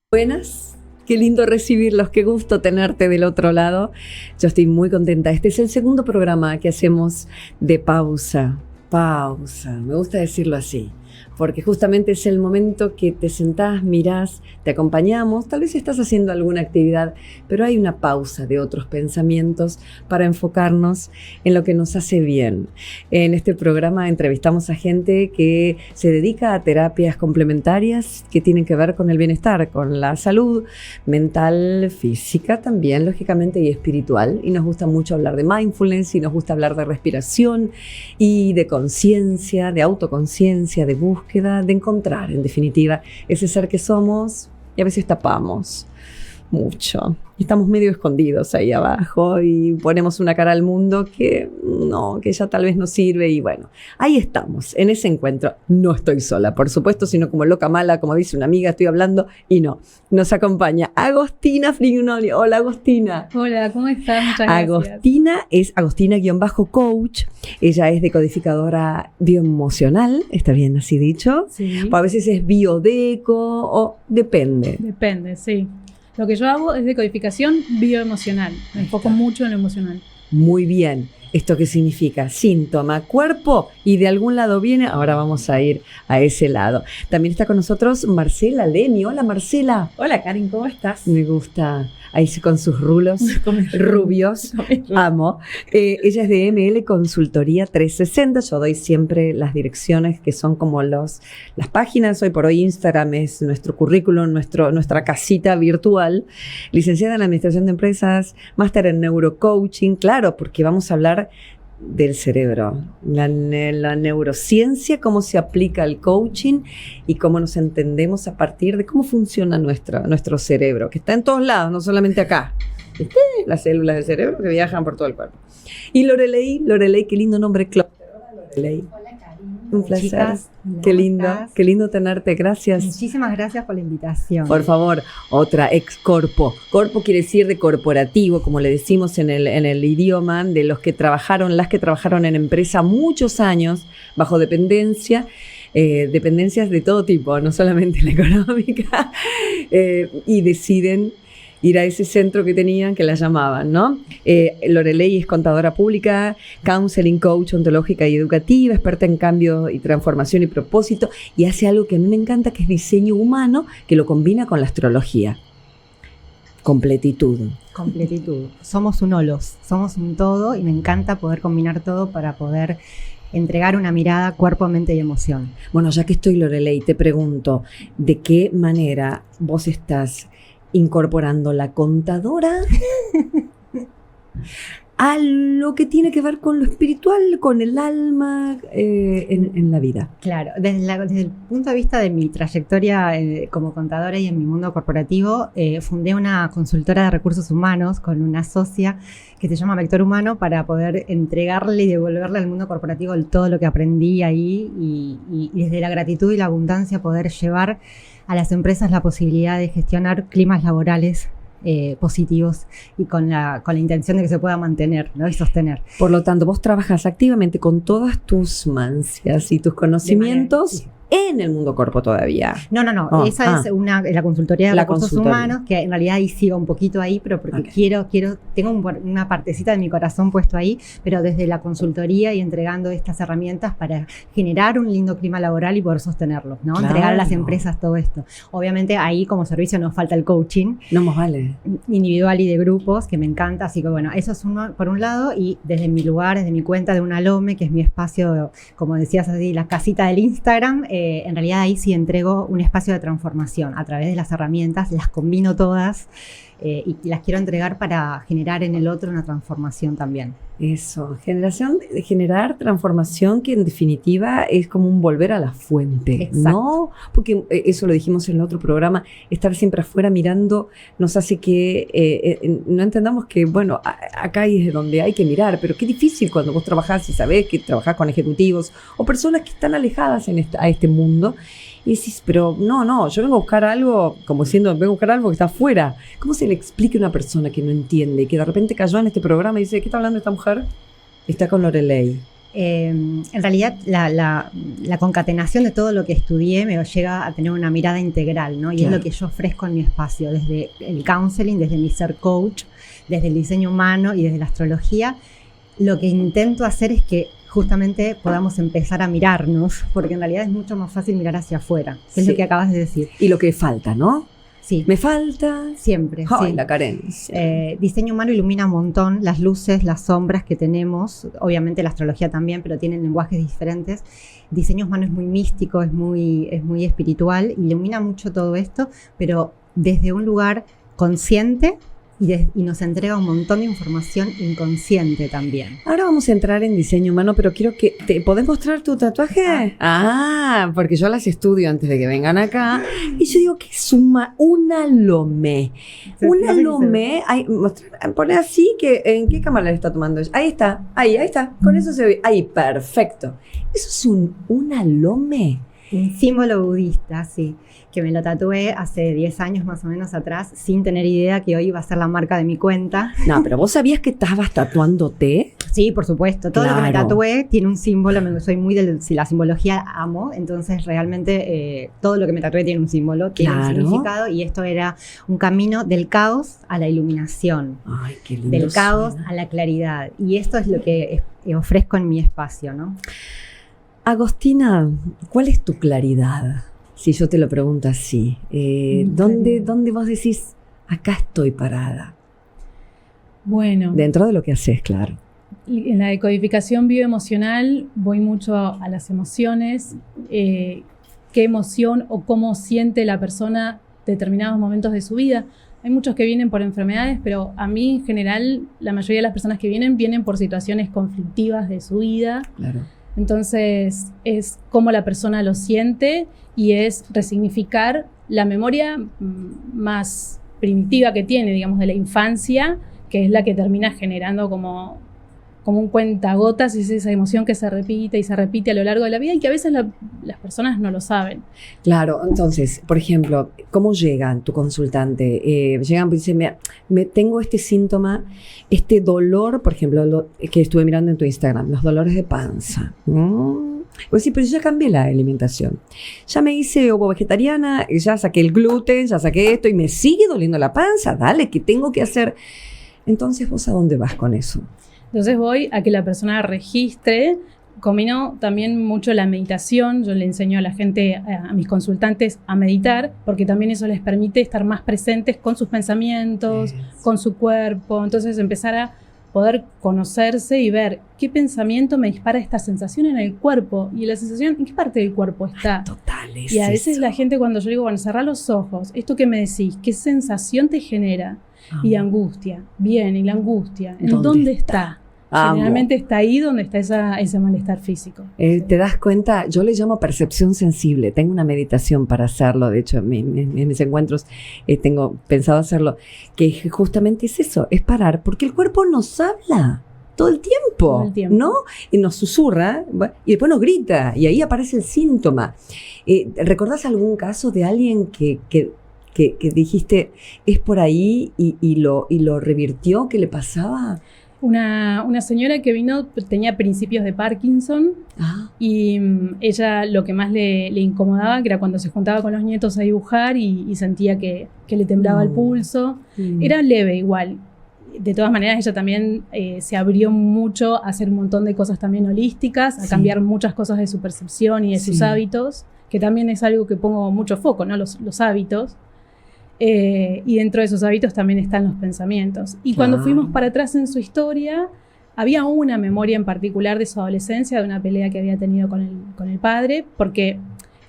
Buenas, qué lindo recibirlos, qué gusto tenerte del otro lado. Yo estoy muy contenta. Este es el segundo programa que hacemos de pausa. Pausa, me gusta decirlo así, porque justamente es el momento que te sentás, mirás, te acompañamos, tal vez estás haciendo alguna actividad, pero hay una pausa de otros pensamientos para enfocarnos en lo que nos hace bien. En este programa entrevistamos a gente que se dedica a terapias complementarias que tienen que ver con el bienestar, con la salud mental, física también, lógicamente, y espiritual. Y nos gusta mucho hablar de mindfulness, y nos gusta hablar de respiración y de conciencia, de autoconciencia, de búsqueda, de encontrar, en definitiva, ese ser que somos y a veces tapamos mucho. Estamos medio escondidos ahí abajo y ponemos una cara al mundo que no, que ya tal vez no sirve y bueno, ahí estamos, en ese encuentro. No estoy sola, por supuesto, sino como loca mala, como dice una amiga, estoy hablando y no. Nos acompaña Agostina Frignoli. Hola, Agostina. Hola, ¿cómo estás? Muchas gracias. Agostina es Agostina-coach. Ella es decodificadora bioemocional, ¿está bien así dicho? Sí. O a veces es biodeco o depende. Depende, sí. Lo que yo hago es decodificación bioemocional. Me enfoco mucho en lo emocional. Muy bien. ¿Esto qué significa? Síntoma, cuerpo, y de algún lado viene. Ahora vamos a ir a ese lado. También está con nosotros Marcela Lemi. Hola, Marcela. Hola, Karin, ¿cómo estás? Me gusta. Ahí con sus rulos rubios. Amo. Ella es de ML Consultoría 360. Yo doy siempre las direcciones que son como las páginas. Hoy por hoy Instagram es nuestro currículum, nuestra casita virtual. Licenciada en Administración de Empresas, máster en Neurocoaching. Claro, porque vamos a hablar del cerebro, la neurociencia, cómo se aplica el coaching y cómo nos entendemos a partir de cómo funciona nuestro cerebro, que está en todos lados, no solamente acá. ¿Viste? Las células del cerebro que viajan por todo el cuerpo. Y Lorelei, qué lindo nombre, Hola, Lorelei. Hola, Karin. Un placer. Chicas, qué lindo tenerte, gracias. Muchísimas gracias por la invitación. Por favor, otra, ex corpo. Corpo quiere decir de corporativo, como le decimos en el idioma, de las que trabajaron en empresa muchos años bajo dependencia, dependencias de todo tipo, no solamente la económica, y deciden ir a ese centro que tenían, que la llamaban, ¿no? Lorelei es contadora pública, counseling coach ontológica y educativa, experta en cambio y transformación y propósito, y hace algo que a mí me encanta, que es diseño humano, que lo combina con la astrología. Completitud. Somos un holos, somos un todo, y me encanta poder combinar todo para poder entregar una mirada cuerpo, mente y emoción. Bueno, ya que estoy, Lorelei, te pregunto, ¿de qué manera vos estás incorporando la contadora a lo que tiene que ver con lo espiritual, con el alma en la vida? Claro, desde el punto de vista de mi trayectoria como contadora y en mi mundo corporativo, fundé una consultora de recursos humanos con una socia que se llama Vector Humano, para poder entregarle y devolverle al mundo corporativo todo lo que aprendí ahí y desde la gratitud y la abundancia poder llevar a las empresas la posibilidad de gestionar climas laborales positivos y con la intención de que se pueda mantener, ¿no? Y sostener. Por lo tanto, vos trabajas activamente con todas tus mancias y tus conocimientos en el mundo corpo todavía. No. Esa es la consultoría de recursos humanos, que en realidad ahí sigo un poquito ahí, pero porque tengo una partecita de mi corazón puesto ahí, pero desde la consultoría y entregando estas herramientas para generar un lindo clima laboral y poder sostenerlo, ¿no? Claro. Entregar a las empresas todo esto. Obviamente ahí como servicio nos falta el coaching. No más vale. Individual y de grupos, que me encanta, así que bueno, eso es uno por un lado, y desde mi lugar, desde mi cuenta de Unalome, que es mi espacio, como decías así, la casita del Instagram, en realidad ahí sí entrego un espacio de transformación a través de las herramientas, las combino todas y las quiero entregar para generar en el otro una transformación también. Eso, generar transformación, que en definitiva es como un volver a la fuente. Exacto. ¿No? Porque eso lo dijimos en el otro programa, estar siempre afuera mirando nos hace que no entendamos que, bueno, acá es donde hay que mirar, pero qué difícil cuando vos trabajás y sabés que trabajás con ejecutivos o personas que están alejadas a este mundo Y decís, pero no, yo vengo a buscar algo, como diciendo, vengo a buscar algo que está afuera. ¿Cómo se le explica a una persona que no entiende, que de repente cayó en este programa y dice, ¿qué está hablando esta mujer? Está con Loreley. En realidad la concatenación de todo lo que estudié me llega a tener una mirada integral, ¿no? Y Claro. es lo que yo ofrezco en mi espacio, desde el counseling, desde mi ser coach, desde el diseño humano y desde la astrología. Lo que intento hacer es que justamente podamos empezar a mirarnos, porque en realidad es mucho más fácil mirar hacia afuera, que es Sí. lo que acabas de decir. Y lo que falta, ¿no? Sí, Me falta. siempre. Ay, sí. la carencia. Diseño humano ilumina un montón las luces, las sombras que tenemos, obviamente la astrología también, pero tienen lenguajes diferentes. Diseño humano es muy místico, es muy espiritual, ilumina mucho todo esto, pero desde un lugar consciente y nos entrega un montón de información inconsciente también. Ahora vamos a entrar en diseño humano, pero quiero que... ¿Podés mostrar tu tatuaje? Porque yo las estudio antes de que vengan acá. Y yo digo que es una lomé. Una lomé... Poné así, que ¿en qué cámara le está tomando ella? Ahí está. Con eso se ve. Ahí, perfecto. Eso es una lomé. Un símbolo budista, sí, que me lo tatué hace 10 años más o menos atrás, sin tener idea que hoy iba a ser la marca de mi cuenta. No, pero ¿vos sabías que estabas tatuándote? Sí, por supuesto. Todo lo que me Claro. tatué tiene un símbolo. Soy muy de la simbología, amo. Entonces, realmente, todo lo que me tatué tiene un símbolo, tiene un Claro. significado. Y esto era un camino del caos a la iluminación. Ay, qué lindo. Del caos suena. a la claridad. Y esto es lo que ofrezco en mi espacio, ¿no? Agostina, ¿cuál es tu claridad? Si yo te lo pregunto así. ¿Dónde vos decís, acá estoy parada? Bueno, Dentro de lo que haces, claro. en la decodificación bioemocional voy mucho a las emociones, qué emoción o cómo siente la persona determinados momentos de su vida. Hay muchos que vienen por enfermedades, pero a mí en general la mayoría de las personas que vienen por situaciones conflictivas de su vida. Claro. Entonces es cómo la persona lo siente y es resignificar la memoria más primitiva que tiene, digamos, de la infancia, que es la que termina generando como un cuentagotas, es esa emoción que se repite y se repite a lo largo de la vida y que a veces las personas no lo saben. Claro, entonces, por ejemplo, ¿cómo llegan tu consultante? Llegan y dicen, mira, tengo este síntoma, este dolor, por ejemplo, que estuve mirando en tu Instagram, los dolores de panza. Pues sí, pero yo ya cambié la alimentación. Ya me hice ovo vegetariana, ya saqué el gluten, ya saqué esto y me sigue doliendo la panza. Dale, ¿qué tengo que hacer? Entonces, ¿vos a dónde vas con eso? Entonces voy a que la persona registre. Combino también mucho la meditación. Yo le enseño a la gente, a mis consultantes, a meditar, porque también eso les permite estar más presentes con sus pensamientos, con su cuerpo. Entonces empezar a poder conocerse y ver qué pensamiento me dispara esta sensación en el cuerpo. Y la sensación, ¿en qué parte del cuerpo está? Total, es Y a veces eso. la gente cuando yo digo, bueno, cerrá los ojos, esto que me decís, ¿qué sensación te genera? Y angustia. Bien, ¿y la angustia? ¿En dónde está? Generalmente está ahí donde está ese malestar físico. ¿Te das cuenta? Yo le llamo percepción sensible. Tengo una meditación para hacerlo. De hecho, en mis encuentros tengo pensado hacerlo. Que justamente es eso, es parar. Porque el cuerpo nos habla todo el tiempo, Todo el tiempo. ¿no? Y nos susurra y después nos grita. Y ahí aparece el síntoma. ¿Recordás algún caso de alguien que dijiste, es por ahí y lo revirtió? ¿Qué le pasaba? Una señora que vino tenía principios de Parkinson y ella lo que más le incomodaba, que era cuando se juntaba con los nietos a dibujar y sentía que le temblaba el pulso. Era leve igual. De todas maneras, ella también se abrió mucho a hacer un montón de cosas también holísticas, a cambiar muchas cosas de su percepción y de sus hábitos, que también es algo que pongo mucho foco, ¿no? Los hábitos. Y dentro de esos hábitos también están los pensamientos. Y cuando fuimos para atrás en su historia, había una memoria en particular de su adolescencia, de una pelea que había tenido con el padre, porque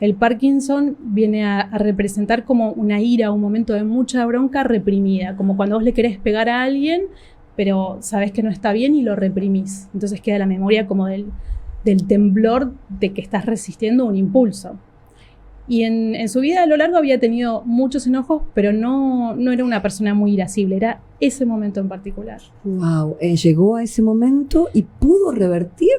el Parkinson viene a representar como una ira, un momento de mucha bronca reprimida, como cuando vos le querés pegar a alguien, pero sabés que no está bien y lo reprimís. Entonces queda la memoria como del temblor de que estás resistiendo un impulso. Y en su vida a lo largo había tenido muchos enojos, pero no era una persona muy irascible, era ese momento en particular. Wow, llegó a ese momento y pudo revertir.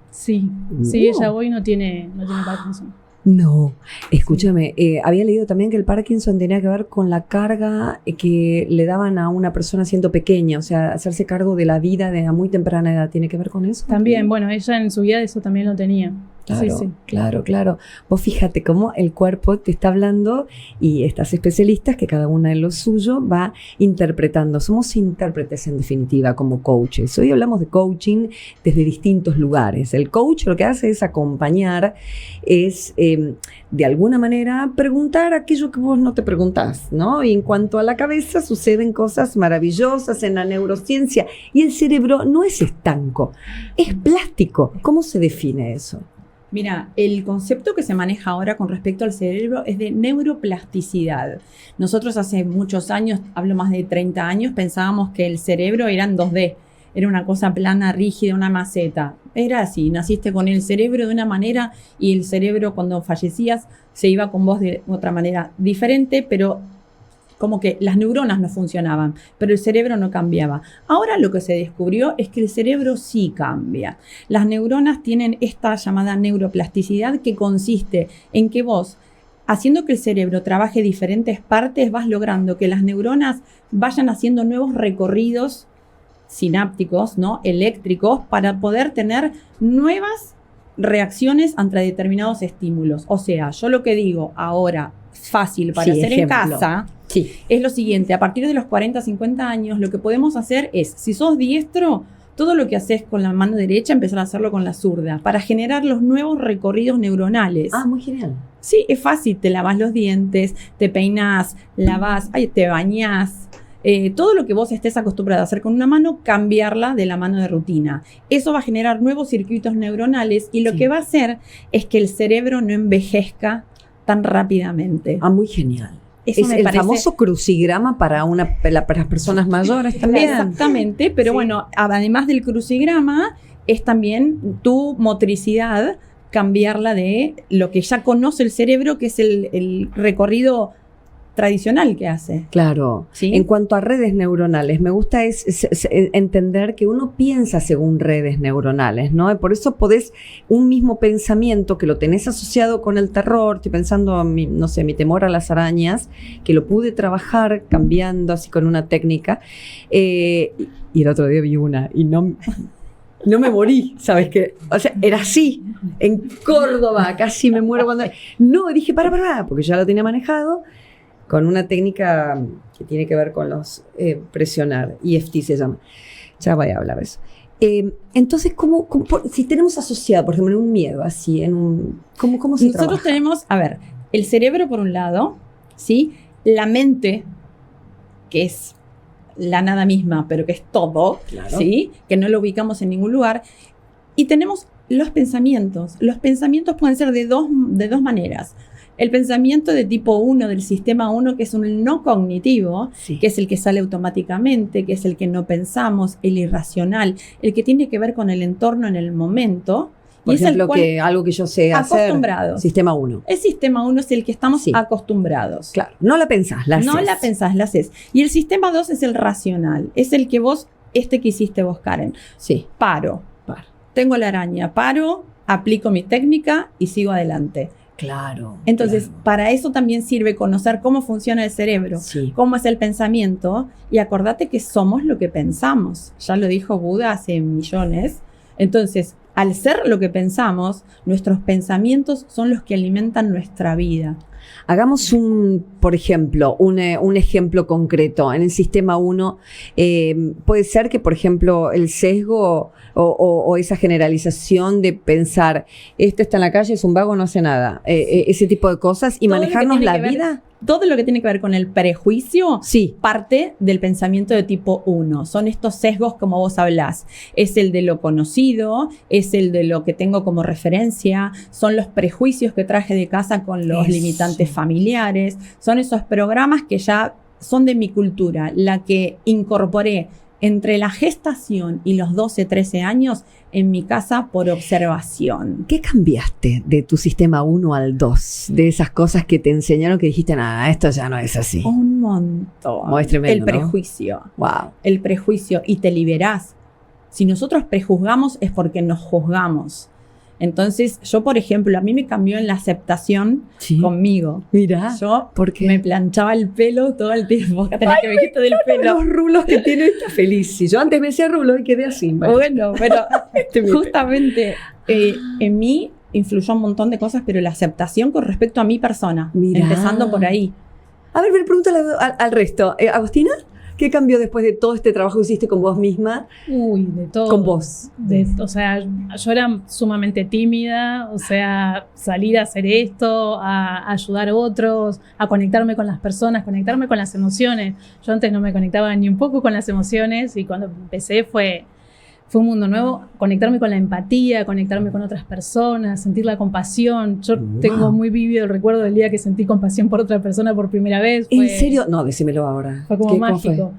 Sí, ella hoy no tiene Parkinson. No, escúchame, había leído también que el Parkinson tenía que ver con la carga que le daban a una persona siendo pequeña, o sea, hacerse cargo de la vida de a muy temprana edad. ¿Tiene que ver con eso? También, bueno, ella en su vida eso también lo tenía. Claro, Sí. claro. Vos fíjate cómo el cuerpo te está hablando y estas especialistas, que cada una en lo suyo va interpretando. Somos intérpretes en definitiva como coaches. Hoy hablamos de coaching desde distintos lugares. El coach lo que hace es acompañar, es de alguna manera preguntar aquello que vos no te preguntás, ¿no? Y en cuanto a la cabeza suceden cosas maravillosas en la neurociencia y el cerebro no es estanco, es plástico. ¿Cómo se define eso? Mira, el concepto que se maneja ahora con respecto al cerebro es de neuroplasticidad. Nosotros hace muchos años, hablo más de 30 años, pensábamos que el cerebro era en 2D, era una cosa plana, rígida, una maceta. Era así, naciste con el cerebro de una manera y el cerebro cuando fallecías se iba con vos de otra manera diferente, pero como que las neuronas no funcionaban, pero el cerebro no cambiaba. Ahora lo que se descubrió es que el cerebro sí cambia. Las neuronas tienen esta llamada neuroplasticidad que consiste en que vos, haciendo que el cerebro trabaje diferentes partes, vas logrando que las neuronas vayan haciendo nuevos recorridos sinápticos, ¿no? Eléctricos, para poder tener nuevas reacciones ante determinados estímulos. O sea, yo lo que digo ahora, fácil para hacer en casa, es lo siguiente: a partir de los 40, 50 años, lo que podemos hacer es, si sos diestro, todo lo que haces con la mano derecha, empezar a hacerlo con la zurda, para generar los nuevos recorridos neuronales. Ah, muy genial. Sí, es fácil, te lavas los dientes, te peinas, te bañás. Todo lo que vos estés acostumbrado a hacer con una mano, cambiarla de la mano de rutina. Eso va a generar nuevos circuitos neuronales y lo que va a hacer es que el cerebro no envejezca tan rápidamente. Ah, muy genial. Eso es el famoso crucigrama para las personas mayores también. Exactamente, pero bueno, además del crucigrama, es también tu motricidad, cambiarla de lo que ya conoce el cerebro, que es el recorrido tradicional que hace. Claro. ¿Sí? En cuanto a redes neuronales, me gusta es entender que uno piensa según redes neuronales, ¿no? Y por eso podés un mismo pensamiento que lo tenés asociado con el terror. Estoy pensando, no sé, mi temor a las arañas, que lo pude trabajar cambiando así con una técnica. Y el otro día vi una y no me morí, ¿sabes qué? O sea, era así, en Córdoba, casi me muero cuando... No, dije, para, porque ya lo tenía manejado, con una técnica que tiene que ver con los presionar, EFT se llama. Ya voy a hablar de eso. Entonces, si tenemos asociado, por ejemplo, un miedo así, ¿cómo se trabaja? Nosotros tenemos, a ver, el cerebro por un lado, ¿sí? La mente, que es la nada misma, pero que es todo, claro, ¿sí? Que no lo ubicamos en ningún lugar. Y tenemos los pensamientos. Los pensamientos pueden ser de dos maneras. El pensamiento de tipo 1, del sistema 1, que es un no cognitivo, sí, que es el que sale automáticamente, que es el que no pensamos, el irracional, el que tiene que ver con el entorno en el momento. Por y ejemplo, es el cual algo que yo sé hacer. Acostumbrados. Sistema 1. El sistema 1 es el que estamos Sí, acostumbrados. Claro, no la pensás, la haces. No la pensás, la haces. Y el sistema 2 es el racional, es el que vos, que hiciste vos, Karen. Sí. Paro. Tengo la araña, paro, aplico mi técnica y sigo adelante. Claro. Entonces, claro, para eso también sirve conocer cómo funciona el cerebro, sí, cómo es el pensamiento, y acordate que somos lo que pensamos. Ya lo dijo Buda hace millones. Entonces, al ser lo que pensamos, nuestros pensamientos son los que alimentan nuestra vida. Hagamos por ejemplo, un ejemplo concreto. En el sistema 1, puede ser que, por ejemplo, el sesgo o esa generalización de pensar, este está en la calle, es un vago, no hace nada. Ese tipo de cosas y Todo manejarnos la vida. Todo lo que tiene que ver con el prejuicio, sí, parte del pensamiento de tipo 1. Son estos sesgos como vos hablás. Es el de lo conocido, es el de lo que tengo como referencia, son los prejuicios que traje de casa con los limitantes familiares, son esos programas que ya son de mi cultura, la que incorporé entre la gestación y los 12, 13 años en mi casa por observación. ¿Qué cambiaste de tu sistema 1 al 2? De esas cosas que te enseñaron que dijiste, nada, esto ya no es así. Un montón. Es tremendo, el prejuicio. ¿No? Wow. El prejuicio. Y te liberás. Si nosotros prejuzgamos es porque nos juzgamos. Entonces, yo, por ejemplo, a mí me cambió en la aceptación conmigo. Mira, yo ¿por qué? Me planchaba el pelo todo el tiempo. Acá tenés que ver esto del pelo. Los rulos que tiene está feliz. Si yo antes me hacía rulo y quedé así. Bueno, pero justamente en mí influyó un montón de cosas, pero la aceptación con respecto a mi persona. Mirá. Empezando por ahí. A ver, pregúntale al resto. ¿Agostina? ¿Qué cambió después de todo este trabajo que hiciste con vos misma? Uy, de todo. Con vos. O sea, yo era sumamente tímida, o sea, salir a hacer esto, a ayudar a otros, a conectarme con las personas, conectarme con las emociones. Yo antes no me conectaba ni un poco con las emociones y cuando empecé fue un mundo nuevo, conectarme con la empatía, conectarme con otras personas, sentir la compasión. Yo tengo muy vívido el recuerdo del día que sentí compasión por otra persona por primera vez. ¿En serio? No, decímelo ahora. Fue como mágico.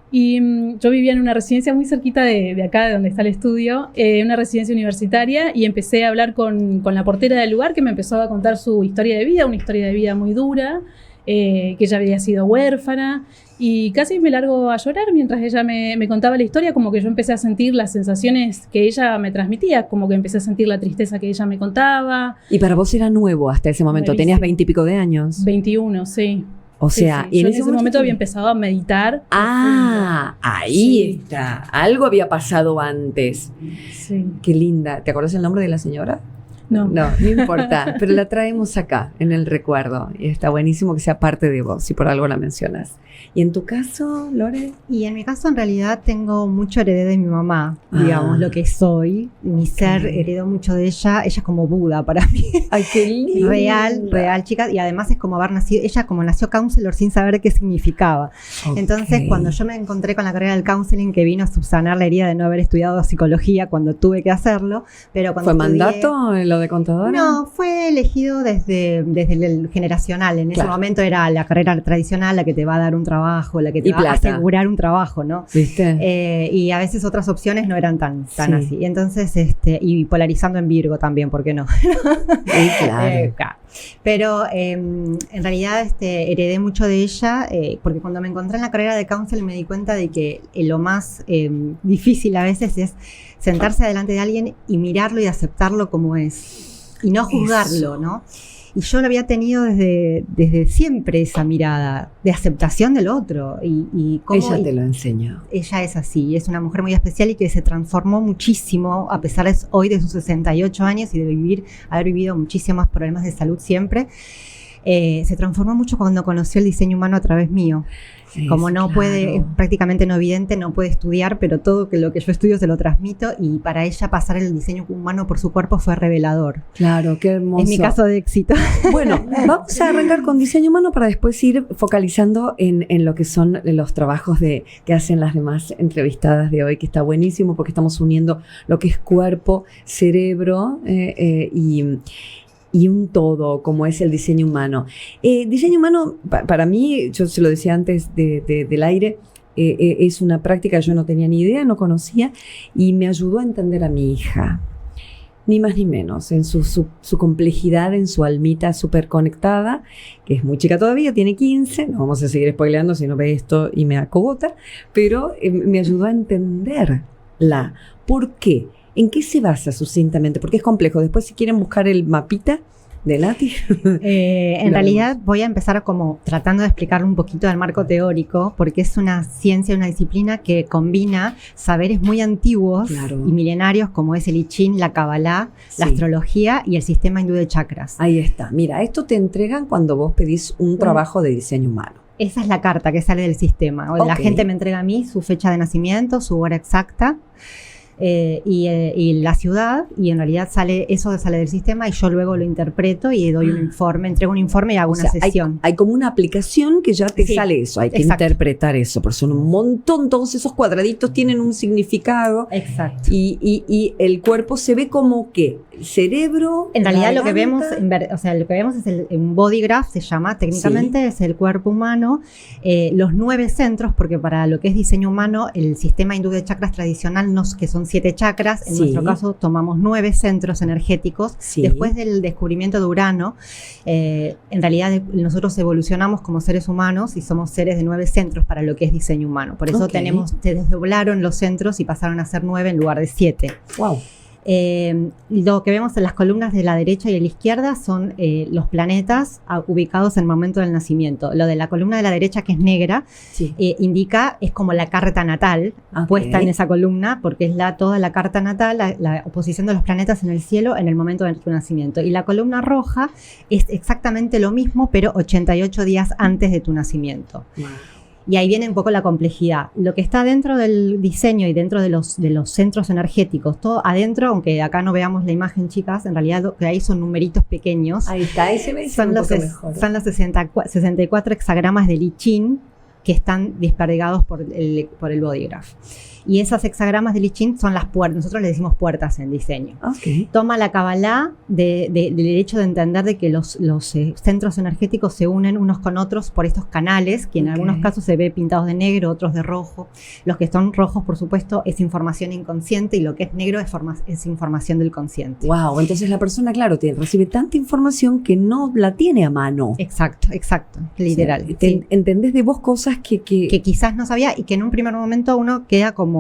Y yo vivía en una residencia muy cerquita de acá, de donde está el estudio, una residencia universitaria, y empecé a hablar con la portera del lugar, que me empezó a contar su historia de vida, una historia de vida muy dura, que ella había sido huérfana, y casi me largo a llorar mientras ella me contaba la historia, como que yo empecé a sentir las sensaciones que ella me transmitía, como que empecé a sentir la tristeza que ella me contaba. Y para vos era nuevo hasta ese momento, tenías 20 y pico de años. 21, sí. O sea, sí. Y en ese momento había empezado a meditar. Ahí está. Algo había pasado antes. Sí. Qué linda. ¿Te acuerdas el nombre de la señora? No importa, pero la traemos acá, en el recuerdo, y está buenísimo que sea parte de vos, si por algo la mencionas. ¿Y en tu caso, Lore? Y en mi caso, en realidad, tengo mucho heredé de mi mamá, digamos, lo que soy. Mi ser heredó mucho de ella. Ella es como Buda para mí. ¡Ay, qué lindo! Real, chicas. Y además es como haber nacido, ella como nació counselor sin saber qué significaba. Entonces, cuando yo me encontré con la carrera del counseling, que vino a subsanar la herida de no haber estudiado psicología cuando tuve que hacerlo, pero cuando ¿Fue mandato lo de contadora? No, fue elegido desde el generacional. En ese momento era la carrera tradicional, la que te va a dar un trabajo, la que te va a asegurar un trabajo, ¿no? ¿Viste? Y a veces otras opciones no eran tan así. Y entonces, y polarizando en Virgo también, ¿por qué no? Sí, claro. Pero en realidad heredé mucho de ella, porque cuando me encontré en la carrera de counseling me di cuenta de que lo más difícil a veces es sentarse delante de alguien y mirarlo y aceptarlo como es, y no juzgarlo, ¿no? Y yo lo había tenido desde siempre, esa mirada de aceptación del otro. Y cómo, ella te lo enseñó. Ella es así, es una mujer muy especial y que se transformó muchísimo, a pesar hoy de sus 68 años y de haber vivido muchísimos problemas de salud siempre. Se transformó mucho cuando conoció el diseño humano a través mío. Como no puede, es prácticamente no evidente, no puede estudiar, pero todo lo que yo estudio se lo transmito, y para ella pasar el diseño humano por su cuerpo fue revelador. Claro, qué hermoso. Es mi caso de éxito. Bueno, vamos a arrancar con diseño humano para después ir focalizando en lo que son los trabajos que hacen las demás entrevistadas de hoy, que está buenísimo porque estamos uniendo lo que es cuerpo, cerebro y un todo, como es el diseño humano. Diseño humano, para mí, yo se lo decía antes del aire, es una práctica que yo no tenía ni idea, no conocía, y me ayudó a entender a mi hija. Ni más ni menos, en su complejidad, en su almita súper conectada, que es muy chica todavía, tiene 15, no vamos a seguir spoileando si no ve esto y me acogota, pero me ayudó a entenderla. ¿Por qué? ¿En qué se basa sucintamente? Porque es complejo. Después, si quieren buscar el mapita de Nati. En realidad voy a empezar como tratando de explicar un poquito del marco teórico, porque es una ciencia, una disciplina que combina saberes muy antiguos y milenarios, como es el I Ching, la Kabbalah, la astrología y el sistema hindú de chakras. Ahí está. Mira, esto te entregan cuando vos pedís un trabajo de diseño humano. Esa es la carta que sale del sistema. La gente me entrega a mí su fecha de nacimiento, su hora exacta, y la ciudad, y en realidad eso sale del sistema, y yo luego lo interpreto y doy un informe, entrego un informe y hago una sesión. Hay como una aplicación que ya te sale eso, hay que interpretar eso, porque son un montón, todos esos cuadraditos tienen un significado. Exacto. Y el cuerpo se ve como que el cerebro. En realidad lo que vemos es un body graph, se llama técnicamente, es el cuerpo humano, los 9 centros, porque para lo que es diseño humano, el sistema hindú de chakras tradicional, que son 7 chakras, en nuestro caso tomamos 9 centros energéticos. Después del descubrimiento de Urano, en realidad nosotros evolucionamos como seres humanos y somos seres de 9 centros para lo que es diseño humano. Por eso se desdoblaron los centros y pasaron a ser 9 en lugar de 7. Wow. Lo que vemos en las columnas de la derecha y de la izquierda son los planetas ubicados en el momento del nacimiento. Lo de la columna de la derecha, que es negra, Sí. indica, es como la carta natal puesta en esa columna, porque es toda la carta natal, la posición de los planetas en el cielo en el momento de tu nacimiento. Y la columna roja es exactamente lo mismo, pero 88 días antes de tu nacimiento. Wow. Y ahí viene un poco la complejidad. Lo que está dentro del diseño y dentro de los centros energéticos, todo adentro, aunque acá no veamos la imagen, chicas, en realidad lo que hay son numeritos pequeños. Ahí está, ese me Son los 64 hexagramas de I Ching que están desperdigados por el Body Graph. Y esas hexagramas de I Ching son las puertas, nosotros le decimos puertas en diseño. Ok. Toma la Kabbalah del hecho de entender de que los centros energéticos se unen unos con otros por estos canales, que en algunos casos se ve pintados de negro, otros de rojo. Los que son rojos, por supuesto, es información inconsciente, y lo que es negro es información del consciente. Wow, entonces la persona, claro, recibe tanta información que no la tiene a mano. Exacto, literal. O sea, entendés de vos cosas que quizás no sabía, y que en un primer momento uno queda como...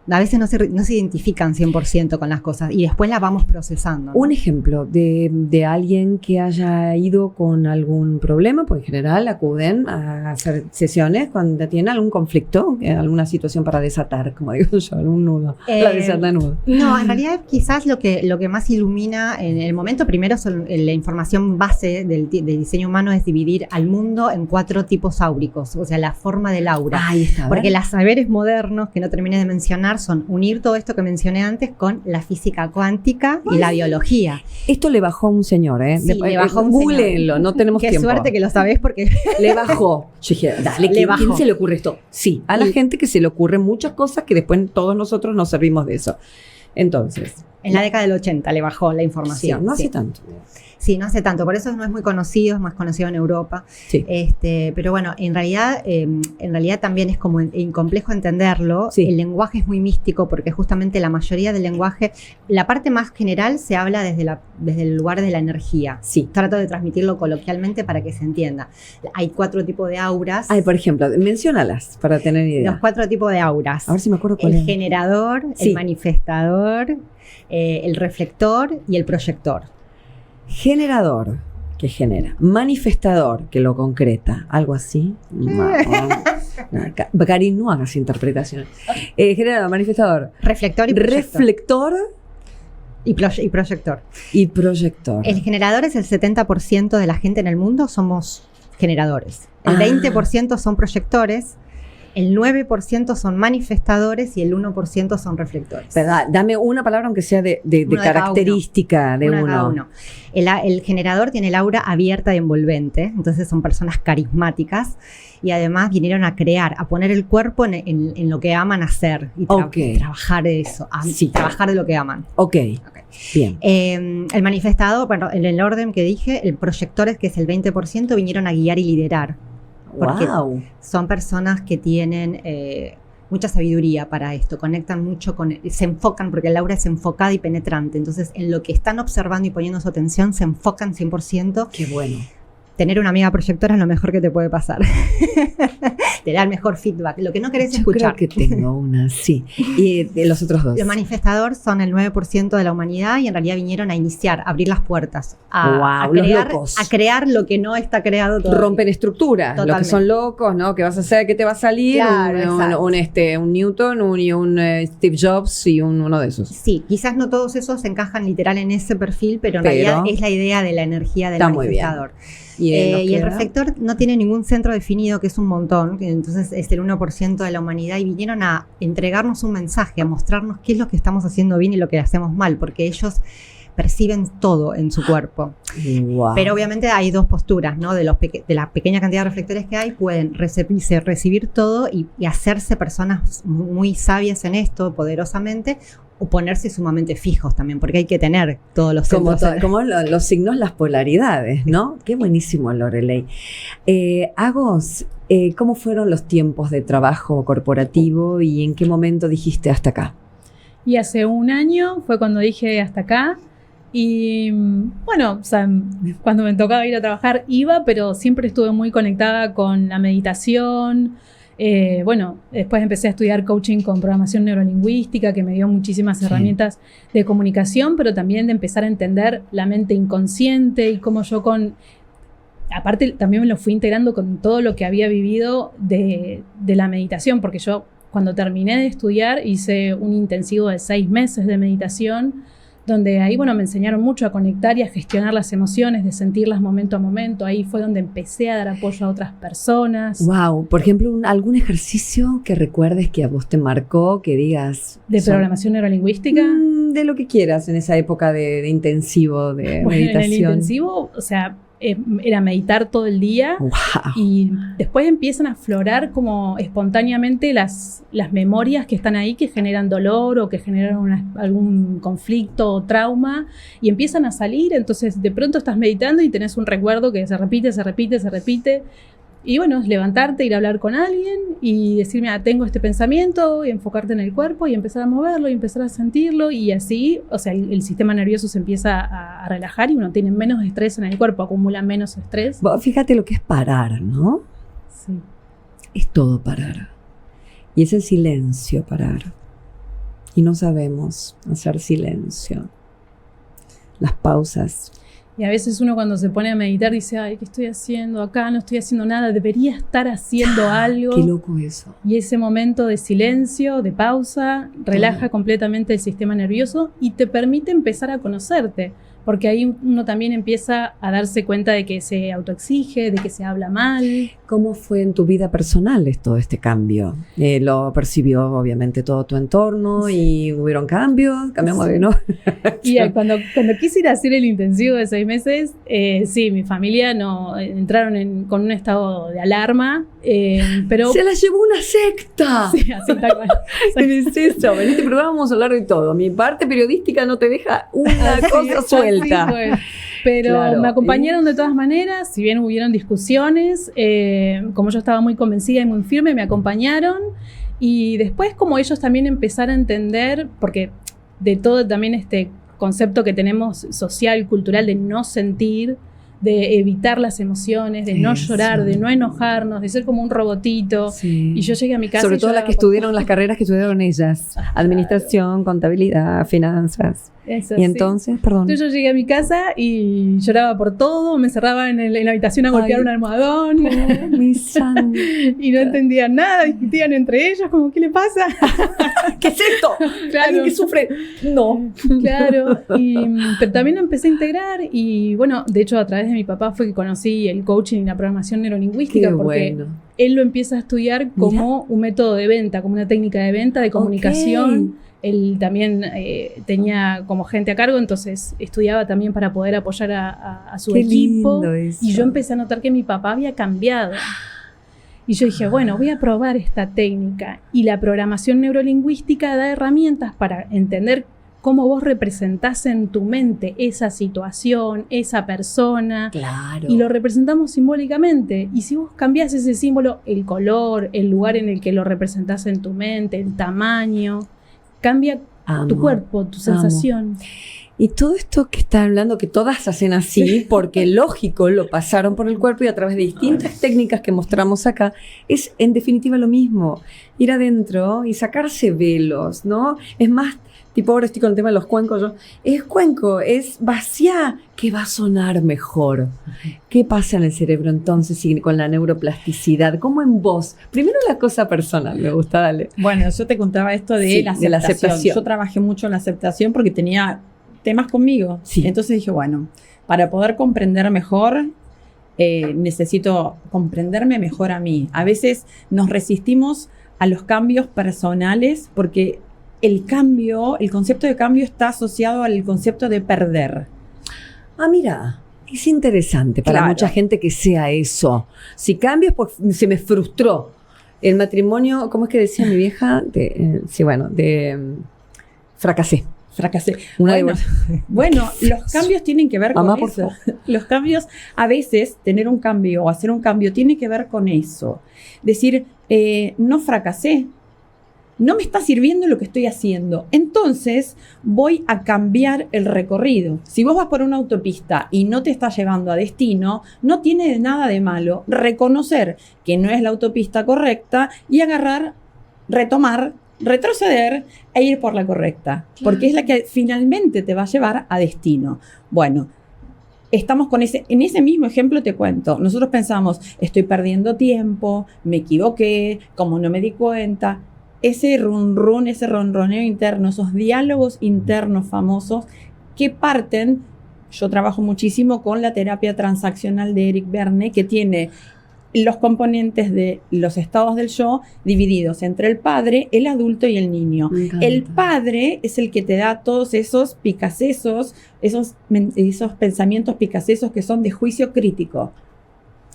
A veces no se identifican 100% con las cosas, y después las vamos procesando, ¿no? Un ejemplo de alguien que haya ido con algún problema, pues en general acuden a hacer sesiones cuando tienen algún conflicto, alguna situación para desatar, como digo yo, algún nudo, la desata nudo. No, en realidad quizás lo que más ilumina en el momento, primero la información base del diseño humano es dividir al mundo en 4 tipos áuricos, o sea, la forma del aura. Ahí está. Porque los saberes modernos, que no terminé de mencionar, son unir todo esto que mencioné antes con la física cuántica y la biología. Esto le bajó a un señor, ¿eh? Sí, le bajó a un Googleenlo, no tenemos Qué tiempo. suerte que lo sabés, porque... Le bajó. Yo dije, dale, Le bajó. ¿quién se le ocurre esto? Sí, a la gente que se le ocurren muchas cosas que después todos nosotros nos servimos de eso. Entonces... En la década del 80 le bajó la información. Sí, no hace tanto. Sí, no hace tanto, por eso no es muy conocido, es más conocido en Europa. Sí. Pero bueno, en realidad también es como complejo entenderlo. Sí. El lenguaje es muy místico, porque justamente la mayoría del lenguaje, la parte más general se habla desde el lugar de la energía. Sí. Trato de transmitirlo coloquialmente para que se entienda. Hay 4 tipos de auras. Ay, por ejemplo, menciónalas para tener idea. Los 4 tipos de auras. A ver si me acuerdo cuál El es. generador, Sí. el manifestador, el reflector y el proyector. Generador, que genera. Manifestador, que lo concreta. Algo así. Karin, no hagas interpretaciones. Generador, manifestador. Reflector y proyector. Reflector Y proyector. y proyector. El generador es el 70% de la gente en el mundo, somos generadores. El Ah. 20% son proyectores, el 9% son manifestadores y el 1% son reflectores. Verdad, dame una palabra, aunque sea de Uno de cada característica de Uno de uno. cada uno. El generador tiene el aura abierta y envolvente, entonces son personas carismáticas, y además vinieron a crear, a poner el cuerpo en lo que aman hacer y Ok. trabajar de eso, Sí. trabajar de lo que aman. Ok, bien. El manifestador, bueno, en el orden que dije, el proyectores, que es el 20%, vinieron a guiar y liderar. Porque Wow. son personas que tienen mucha sabiduría para esto, conectan mucho se enfocan, porque el aura es enfocada y penetrante, entonces en lo que están observando y poniendo su atención se enfocan 100%. Qué bueno. Tener una amiga proyectora es lo mejor que te puede pasar. Te da el mejor feedback, lo que no querés Yo escuchar. creo que tengo una, sí. Y de los otros dos. Los manifestadores son el 9% de la humanidad, y en realidad vinieron a iniciar, a abrir las puertas, a Wow, los crear, locos. a crear lo que no está creado todavía. Rompen estructuras. Los que Totalmente. son locos, ¿no? ¿Qué vas a hacer? ¿Qué te va a salir? Claro, exacto. Un Newton, un Steve Jobs y uno de esos. Sí, quizás no todos esos encajan literal en ese perfil, pero en Pero- realidad es la idea de la energía del Está muy bien. manifestador. Y Y el queda- reflector no tiene ningún centro definido, que es un montón, que entonces es el 1% de la humanidad, y vinieron a entregarnos un mensaje, a mostrarnos qué es lo que estamos haciendo bien y lo que hacemos mal, porque ellos perciben todo en su cuerpo. Wow. Pero obviamente hay 2 posturas, ¿no? De la pequeña cantidad de reflectores que hay, pueden recibir todo y hacerse personas muy sabias en esto, poderosamente, o ponerse sumamente fijos también, porque hay que tener todos los como, centros. como los signos, las polaridades, ¿no? Qué buenísimo, Loreley. Agos, ¿cómo fueron los tiempos de trabajo corporativo y en qué momento dijiste hasta acá? Y hace un año fue cuando dije hasta acá. Y bueno, o sea, cuando me tocaba ir a trabajar iba, pero siempre estuve muy conectada con la meditación, Bueno, después empecé a estudiar coaching con programación neurolingüística, que me dio muchísimas herramientas de comunicación, pero también de empezar a entender la mente inconsciente y cómo yo aparte también me lo fui integrando con todo lo que había vivido de la meditación, porque yo cuando terminé de estudiar hice un intensivo de 6 meses de meditación, donde ahí, bueno, me enseñaron mucho a conectar y a gestionar las emociones, de sentirlas momento a momento. Ahí fue donde empecé a dar apoyo a otras personas. Wow, por ejemplo, algún ejercicio que recuerdes que a vos te marcó, que digas... ¿De programación neurolingüística? De lo que quieras en esa época de intensivo, de bueno, meditación. En el intensivo, o sea, era meditar todo el día. Wow. Y después empiezan a aflorar como espontáneamente las memorias que están ahí, que generan dolor o que generan algún conflicto o trauma, y empiezan a salir. Entonces de pronto estás meditando y tenés un recuerdo que se repite, se repite, se repite. Y bueno, es levantarte, ir a hablar con alguien y decir, mira, tengo este pensamiento, y enfocarte en el cuerpo y empezar a moverlo y empezar a sentirlo, y así, o sea, el sistema nervioso se empieza a relajar y uno tiene menos estrés en el cuerpo, acumula menos estrés. Fíjate lo que es parar, ¿no? Sí. Es todo parar. Y es el silencio parar. Y no sabemos hacer silencio. Las pausas. Y a veces uno cuando se pone a meditar dice, ay, ¿qué estoy haciendo acá? No estoy haciendo nada, debería estar haciendo algo. Qué loco eso. Y ese momento de silencio, de pausa, relaja completamente el sistema nervioso y te permite empezar a conocerte. Porque ahí uno también empieza a darse cuenta de que se autoexige, de que se habla mal. ¿Cómo fue en tu vida personal todo este cambio? Lo percibió obviamente todo tu entorno y hubieron cambios, cambiamos de no. Y cuando quise ir a hacer el intensivo de 6 meses, sí, mi familia entraron con un estado de alarma, pero... ¡Se la llevó una secta! Sí, así tal cual. Es eso, en este programa vamos a hablar de todo. Mi parte periodística no te deja una cosa suelta. Pero claro, me acompañaron de todas maneras, si bien hubieron discusiones, como yo estaba muy convencida y muy firme, me acompañaron, y después como ellos también empezaron a entender, porque de todo también este concepto que tenemos social, cultural, de no sentir, de evitar las emociones, de no llorar, de no enojarnos, de ser como un robotito. Sí. Y yo llegué a mi casa. Sobre todo las que estudiaron las carreras que estudiaron ellas. Claro. Administración, contabilidad, finanzas. Eso, y entonces, perdón. Entonces yo llegué a mi casa y lloraba por todo, me cerraba en la habitación a golpear un almohadón. Mi sangre. Y no entendían nada, discutían entre ellos, como, ¿qué le pasa? ¿Qué es esto? Claro. ¿Alguien que sufre? No. Claro, pero también lo empecé a integrar y bueno, de hecho a través de mi papá fue que conocí el coaching y la programación neurolingüística. Qué porque bueno. Él lo empieza a estudiar como un método de venta, como una técnica de venta, de comunicación. Okay. Él también tenía como gente a cargo, entonces estudiaba también para poder apoyar a su equipo. Y yo empecé a notar que mi papá había cambiado. Y yo dije, bueno, voy a probar esta técnica. Y la programación neurolingüística da herramientas para entender cómo vos representás en tu mente esa situación, esa persona. Claro. Y lo representamos simbólicamente. Y si vos cambiás ese símbolo, el color, el lugar en el que lo representás en tu mente, el tamaño, cambia tu cuerpo, tu sensación. Y todo esto que está hablando, que todas hacen así, porque lógico, lo pasaron por el cuerpo y a través de distintas técnicas que mostramos acá, es en definitiva lo mismo. Ir adentro y sacarse velos, ¿no? Es más, tipo ahora estoy con el tema de los cuencos, es cuenco, es vaciar, que va a sonar mejor. ¿Qué pasa en el cerebro entonces con la neuroplasticidad? ¿Cómo en vos? Primero la cosa personal, me gusta, dale. Bueno, yo te contaba esto de la aceptación. Yo trabajé mucho en la aceptación porque tenía temas conmigo. Sí. Entonces dije, bueno, para poder comprender mejor, necesito comprenderme mejor a mí. A veces nos resistimos a los cambios personales porque el concepto de cambio está asociado al concepto de perder. Ah, mira, es interesante para Claro. mucha gente que sea eso. Si cambio es porque se me frustró. El matrimonio, ¿cómo es que decía mi vieja? Fracasé. Bueno, los cambios tienen que ver con Mamá, eso. Los cambios, a veces, tener un cambio o hacer un cambio tiene que ver con eso. Decir, no fracasé. no me está sirviendo lo que estoy haciendo. Entonces voy a cambiar el recorrido. Si vos vas por una autopista y no te está llevando a destino, no tiene nada de malo reconocer que no es la autopista correcta y agarrar, retomar, retroceder e ir por la correcta. Claro. Porque es la que finalmente te va a llevar a destino. Bueno, estamos en ese mismo ejemplo te cuento. Nosotros pensamos, estoy perdiendo tiempo, me equivoqué, como no me di cuenta. Ese run, ese ronroneo interno, esos diálogos internos famosos que parten, yo trabajo muchísimo con la terapia transaccional de Eric Berne, que tiene los componentes de los estados del yo divididos entre el padre, el adulto y el niño. El padre es el que te da todos esos picacesos, esos pensamientos picacesos que son de juicio crítico.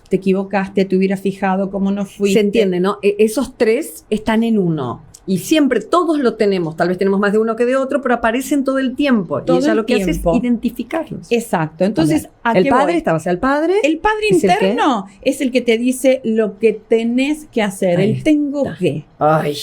Te equivocaste, te hubieras fijado cómo no fuiste. Se entiende, ¿no? Esos tres están en uno. Y siempre todos lo tenemos. Tal vez tenemos más de uno que de otro, pero aparecen todo el tiempo. Todo y ella el lo que hace es tiempo. identificarlos. Exacto. Entonces, ¿a el qué padre voy? estaba, el padre. El padre ¿es el interno es el que te dice lo que tenés que hacer. Ahí El tengo está. que. Ay.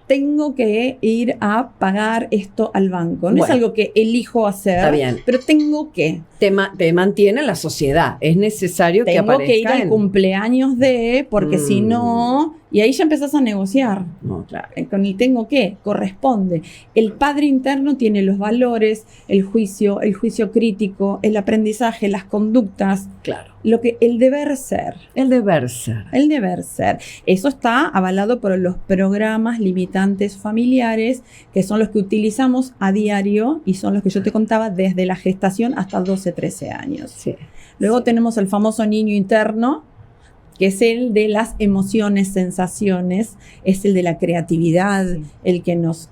Tengo que ir a pagar esto al banco. No es Bueno. algo que elijo hacer, Está bien. pero tengo que. Te mantiene en la sociedad. Es necesario que Tengo aparezca que ir al en... cumpleaños de, porque si no, y ahí ya empezás a negociar. No, claro. Con el tengo que, corresponde. El padre interno tiene los valores, el juicio crítico, el aprendizaje, las conductas, Claro. el deber ser. El deber ser. El deber ser. Eso está avalado por los programas limitantes familiares, que son los que utilizamos a diario y son los que yo te contaba desde la gestación hasta 12, 13 años. Sí. Luego tenemos el famoso niño interno, que es el de las emociones, sensaciones, es el de la creatividad, el que nos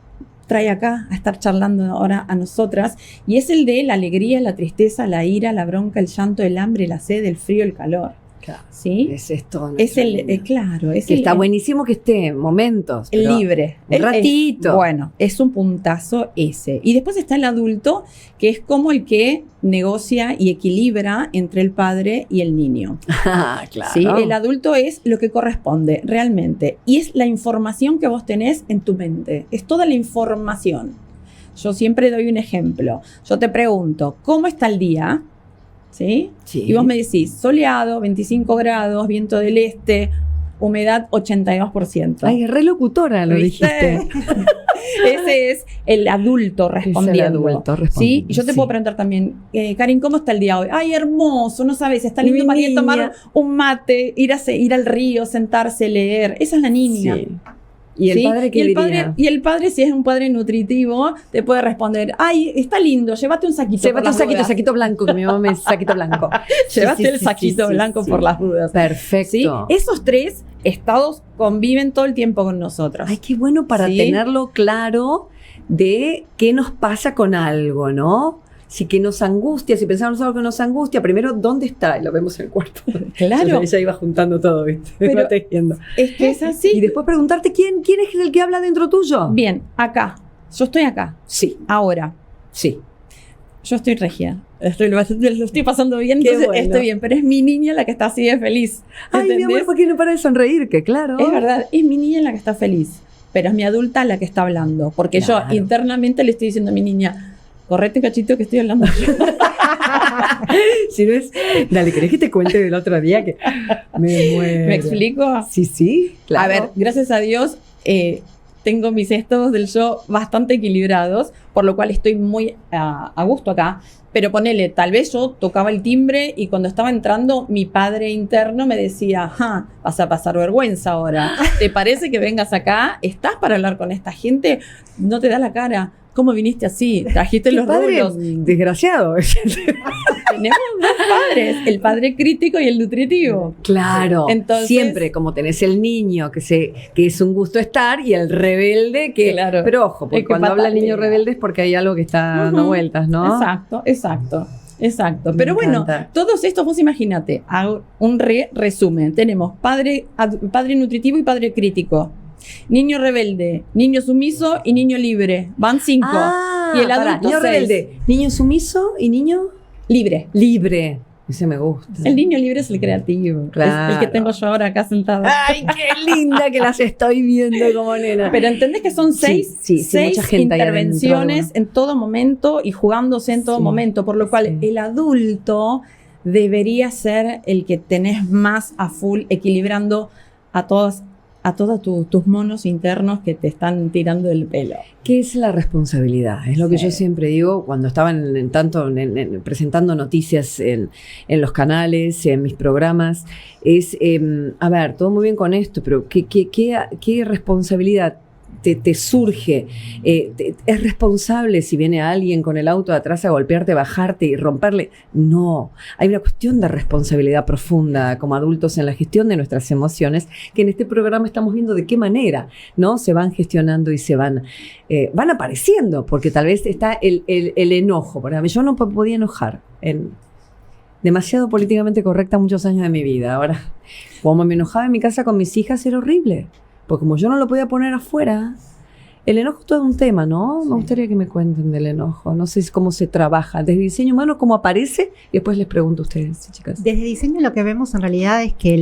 trae acá a estar charlando ahora a nosotras, y es el de la alegría, la tristeza, la ira, la bronca, el llanto, el hambre, la sed, el frío, el calor. Claro. ¿Sí? Ese es todo. Es nuestro el, niño. claro, es Que el, está buenísimo que esté momentos. el pero libre. Un ratito. Bueno, es un puntazo ese. Y después está el adulto, que es como el que negocia y equilibra entre el padre y el niño. Ah, claro. ¿Sí? El adulto es lo que corresponde realmente. Y es la información que vos tenés en tu mente. Es toda la información. Yo siempre doy un ejemplo. Yo te pregunto, ¿cómo está el día? ¿Sí? Sí. Y vos me decís, soleado, 25 grados, viento del este, humedad 82%. Ay, re locutora lo ¿Viste? dijiste. Ese es el adulto respondiendo. Es el adulto ¿Sí? respondiendo, Y yo te sí. puedo preguntar también, Karin, ¿cómo está el día hoy? Ay, hermoso, no sabes, está lindo Mi para ir a niña. tomar un mate, ir al río, sentarse, leer. Esa es la niña. Sí. ¿Y el ¿Sí? padre qué diría? Y el padre, si es un padre nutritivo, te puede responder, ay, está lindo, llévate un saquito. Llévate por un las saquito, dudas". saquito blanco, que mi mamá me dice saquito blanco. Llévate Sí, el sí, saquito sí, blanco sí. por las dudas. Perfecto. ¿Sí? Esos tres estados conviven todo el tiempo con nosotros. Ay, qué bueno para ¿Sí? tenerlo claro de qué nos pasa con algo, ¿no? Si que nos angustia, si pensamos algo que nos angustia, primero, ¿dónde está? Y lo vemos en el cuarto. Claro. Ella iba juntando todo, ¿viste? Pero- Iba tejiendo. Es que es así. Y después preguntarte, ¿quién es el que habla dentro tuyo? Bien, acá. Yo estoy acá. Sí, Ahora. sí. Yo estoy regia. Lo estoy pasando bien, Qué entonces bueno. estoy bien. Pero es mi niña la que está así de feliz. Ay, mi amor, ¿Entendés? ¿por qué no para de sonreír? Que claro. Es verdad, es mi niña la que está feliz. Pero es mi adulta la que está hablando. Porque Claro. yo internamente le estoy diciendo a mi niña, correte cachito que estoy hablando yo. Si no es, dale, ¿querés que te cuente del otro día que me muero? ¿Me explico? Sí, sí, claro. A ver, gracias a Dios, tengo mis estados del yo bastante equilibrados, por lo cual estoy muy a gusto acá. Pero ponele, tal vez yo tocaba el timbre y cuando estaba entrando, mi padre interno me decía, vas a pasar vergüenza ahora. ¿Te parece que vengas acá? ¿Estás para hablar con esta gente? No te da la cara. ¿Cómo viniste así? Trajiste Qué los padre rulos. desgraciado. Tenemos dos padres, el padre crítico y el nutritivo. Claro, Entonces- siempre como tenés el niño que es un gusto estar y el rebelde que... Claro. Pero ojo, porque El que cuando habla el niño patalea. rebelde es porque hay algo que está dando Ujú. vueltas, ¿no? Exacto. Me Pero bueno, encanta. todos estos, vos imagínate, hago un resumen. Tenemos padre nutritivo y padre crítico. Niño rebelde, niño sumiso y niño libre. Van 5. Ah, Y el pará, adulto niño 6. rebelde, niño sumiso y niño Libre. libre. Ese me gusta. El niño libre es el creativo. Claro. Es el que tengo yo ahora acá sentado. ¡Ay, qué linda que las estoy viendo como nena! Pero entendés que son seis mucha gente ahí intervenciones adentro en todo momento y jugándose en todo momento, por lo cual el adulto debería ser el que tenés más a full equilibrando a todos tus monos internos que te están tirando del pelo. ¿Qué es la responsabilidad? Es lo que yo siempre digo cuando estaba presentando noticias en los canales, en mis programas. Es, a ver, todo muy bien con esto, pero ¿qué responsabilidad te surge? ¿Es responsable si viene alguien con el auto de atrás a golpearte, bajarte y romperle? No, hay una cuestión de responsabilidad profunda como adultos en la gestión de nuestras emociones, que en este programa estamos viendo de qué manera, ¿no? Se van gestionando y se van apareciendo, porque tal vez está el enojo. Por ejemplo, yo no podía enojar demasiado políticamente correcta muchos años de mi vida. Ahora, como me enojaba en mi casa con mis hijas, era horrible. Porque como yo no lo podía poner afuera, el enojo es todo un tema, ¿no? Me gustaría que me cuenten del enojo. No sé cómo se trabaja. Desde diseño humano, cómo aparece, y después les pregunto a ustedes, chicas. Desde diseño lo que vemos en realidad es que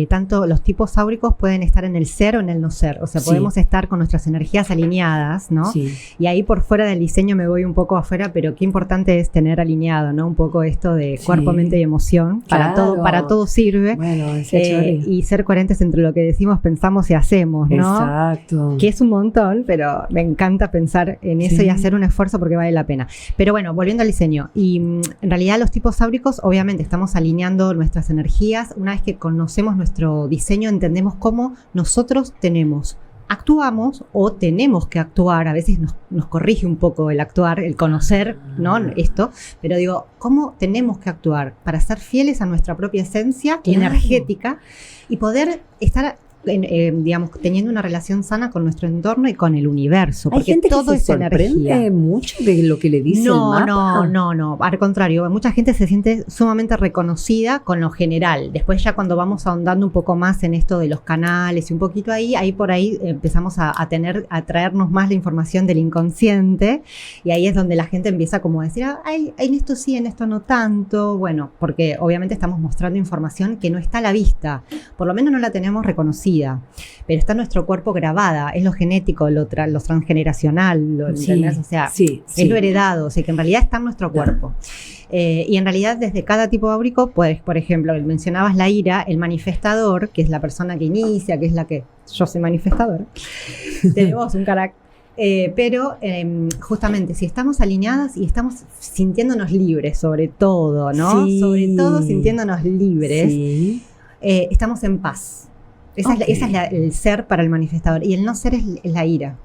tanto los tipos áuricos pueden estar en el ser o en el no ser. O sea, podemos estar con nuestras energías alineadas, ¿no? Sí. Y ahí por fuera del diseño me voy un poco afuera, pero qué importante es tener alineado, ¿no? Un poco esto de cuerpo, mente y emoción. Claro. Para todo sirve. Bueno, y ser coherentes entre lo que decimos, pensamos y hacemos, ¿no? Exacto. Que es un montón, pero me encanta pensar en eso y hacer un esfuerzo porque vale la pena. Pero bueno, volviendo al diseño. Y en realidad los tipos áuricos, obviamente estamos alineando nuestras energías. Una vez que conocemos nuestro diseño, entendemos cómo nosotros actuamos o tenemos que actuar. A veces nos corrige un poco el actuar, el conocer, ¿no? Esto. Pero digo, ¿cómo tenemos que actuar para ser fieles a nuestra propia esencia energética y poder estar digamos, teniendo una relación sana con nuestro entorno y con el universo? Porque hay gente todo que se sorprende mucho de lo que le dice el mapa. No, al contrario, mucha gente se siente sumamente reconocida con lo general. Después ya cuando vamos ahondando un poco más en esto de los canales y un poquito ahí por ahí empezamos a traernos más la información del inconsciente, y ahí es donde la gente empieza como a decir, en esto sí, en esto no tanto. Bueno, porque obviamente estamos mostrando información que no está a la vista, por lo menos no la tenemos reconocida, pero está en nuestro cuerpo grabada, es lo genético, lo transgeneracional, ¿entendés? O sea, es lo heredado, o sea que en realidad está en nuestro cuerpo. Y en realidad desde cada tipo áurico, pues, por ejemplo, mencionabas la ira, el manifestador, que es la persona que inicia, que es la que yo soy manifestador, tenemos un carácter. Pero justamente si estamos alineadas y estamos sintiéndonos libres, sobre todo, ¿no? Sí. Sobre todo sintiéndonos libres, estamos en paz. Esa es el ser para el manifestador. Y el no ser es la ira.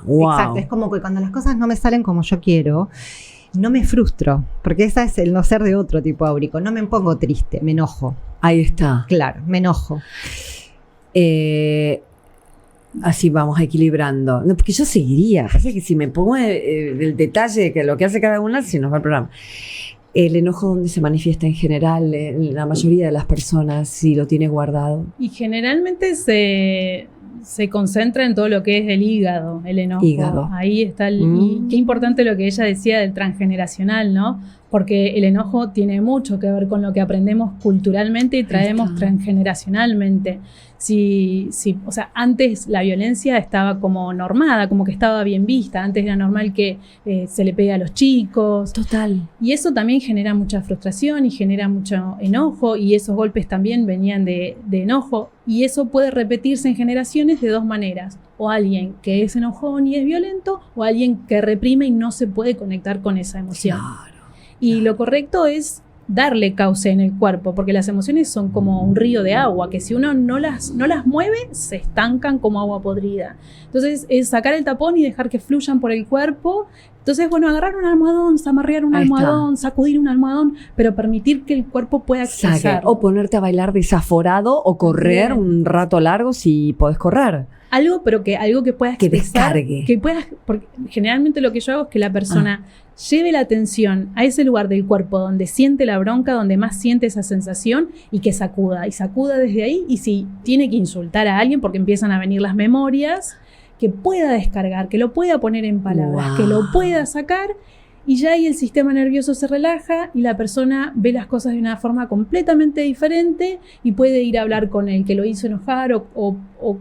Wow. Exacto, es como que cuando las cosas no me salen como yo quiero, no me frustro, porque esa es el no ser de otro tipo áurico. No me pongo triste, me enojo. Ahí está. Claro, me enojo. Así vamos equilibrando. No, porque yo seguiría. Pasa que si me pongo el detalle de lo que hace cada una, si nos va el programa. El enojo, ¿dónde se manifiesta en general? La mayoría de las personas, si lo tiene guardado. Y generalmente se concentra en todo lo que es el hígado, el enojo. Ahí está y qué importante lo que ella decía del transgeneracional, ¿no? Porque el enojo tiene mucho que ver con lo que aprendemos culturalmente y traemos transgeneracionalmente. O sea, antes la violencia estaba como normada, como que estaba bien vista. Antes era normal que se le pegue a los chicos. Total. Y eso también genera mucha frustración y genera mucho enojo, y esos golpes también venían de enojo. Y eso puede repetirse en generaciones de dos maneras. O alguien que es enojón y es violento, o alguien que reprime y no se puede conectar con esa emoción. Claro. Y lo correcto es darle cauce en el cuerpo, porque las emociones son como un río de agua, que si uno no las mueve, se estancan como agua podrida. Entonces, es sacar el tapón y dejar que fluyan por el cuerpo. Entonces, bueno, agarrar un almohadón, zamarrear un almohadón, sacudir un almohadón, pero permitir que el cuerpo pueda accesar. O ponerte a bailar desaforado o correr un rato largo si podés correr. Algo que puedas que descargue. Porque generalmente lo que yo hago es que la persona lleve la atención a ese lugar del cuerpo donde siente la bronca, donde más siente esa sensación, y que sacuda desde ahí. Y si tiene que insultar a alguien porque empiezan a venir las memorias, que pueda descargar, que lo pueda poner en palabras, que lo pueda sacar. y ya ahí el sistema nervioso se relaja y la persona ve las cosas de una forma completamente diferente y puede ir a hablar con el que lo hizo enojar o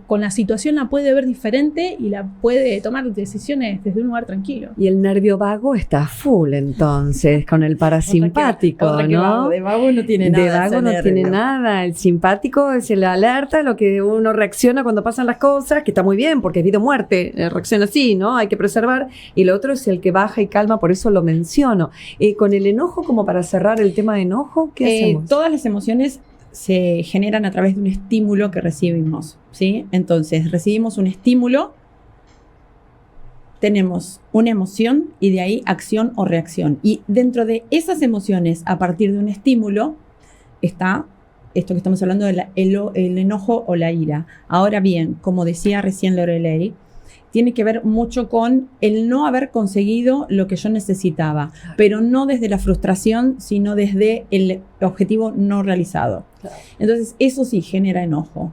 con la situación la puede ver diferente y la puede tomar decisiones desde un lugar tranquilo. Y el nervio vago está full entonces, con el parasimpático, otra que ¿no? vago, de vago no tiene nada. De vago ese no nervio. tiene nada. El simpático es el alerta, lo que uno reacciona cuando pasan las cosas, que está muy bien porque es vida o muerte, reacciona así, ¿no? Hay que preservar. Y el otro es el que baja y calma, por eso lo menciono. Con el enojo, como para cerrar el tema de enojo, ¿qué hacemos? Todas las emociones se generan a través de un estímulo que recibimos, ¿sí? Entonces, recibimos un estímulo, tenemos una emoción y de ahí acción o reacción. Y dentro de esas emociones, a partir de un estímulo, está esto que estamos hablando del el enojo o la ira. Ahora bien, como decía recién Lorelei, tiene que ver mucho con el no haber conseguido lo que yo necesitaba, pero no desde la frustración, sino desde el objetivo no realizado. Claro. Entonces, eso sí genera enojo.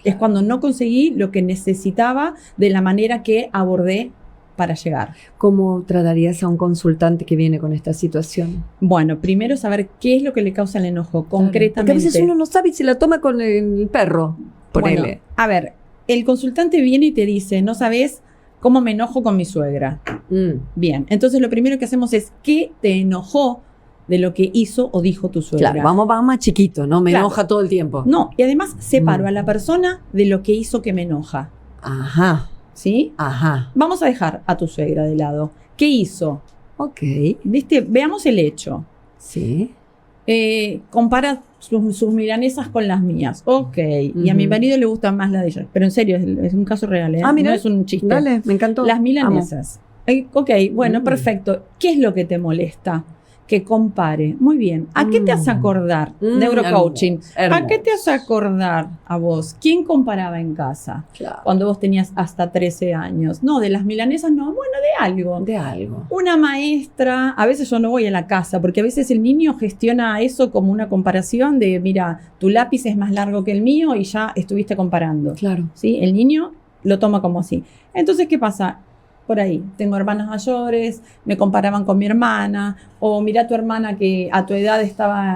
Es cuando no conseguí lo que necesitaba de la manera que abordé para llegar. ¿Cómo tratarías a un consultante que viene con esta situación? Bueno, primero saber qué es lo que le causa el enojo, concretamente. Porque a veces uno no sabe si la toma con el perro, ponele. Bueno, a ver, el consultante viene y te dice, no sabes cómo me enojo con mi suegra. Bien, entonces lo primero que hacemos es, ¿qué te enojó de lo que hizo o dijo tu suegra? Claro, vamos más chiquito, ¿no? Me enoja todo el tiempo. No, y además separo a la persona de lo que hizo que me enoja. Ajá, ¿Sí? ajá. Vamos a dejar a tu suegra de lado. ¿Qué hizo? Ok, ¿Viste? Veamos el hecho. sí. Compara sus milanesas con las mías. Ok. Y a mi Ujú. marido le gustan más las de ella. Pero en serio, es un caso real, ¿eh? Ah, mira. No es un chiste. Dale, me encantó. Las milanesas. Ok, bueno, perfecto. ¿Qué es lo que te molesta? Que compare. Muy bien. ¿A qué te hace acordar? Neurocoaching. ¿A qué te hace acordar a vos? ¿Quién comparaba en casa? Claro. Cuando vos tenías hasta 13 años. No, de las milanesas no. Bueno, de algo. De algo. Una maestra, a veces yo no voy a la casa, porque a veces el niño gestiona eso como una comparación de, mira, tu lápiz es más largo que el mío y ya estuviste comparando. Claro. ¿Sí? El niño lo toma como así. Entonces, ¿qué pasa? Por ahí, tengo hermanas mayores, me comparaban con mi hermana, o mira tu hermana que a tu edad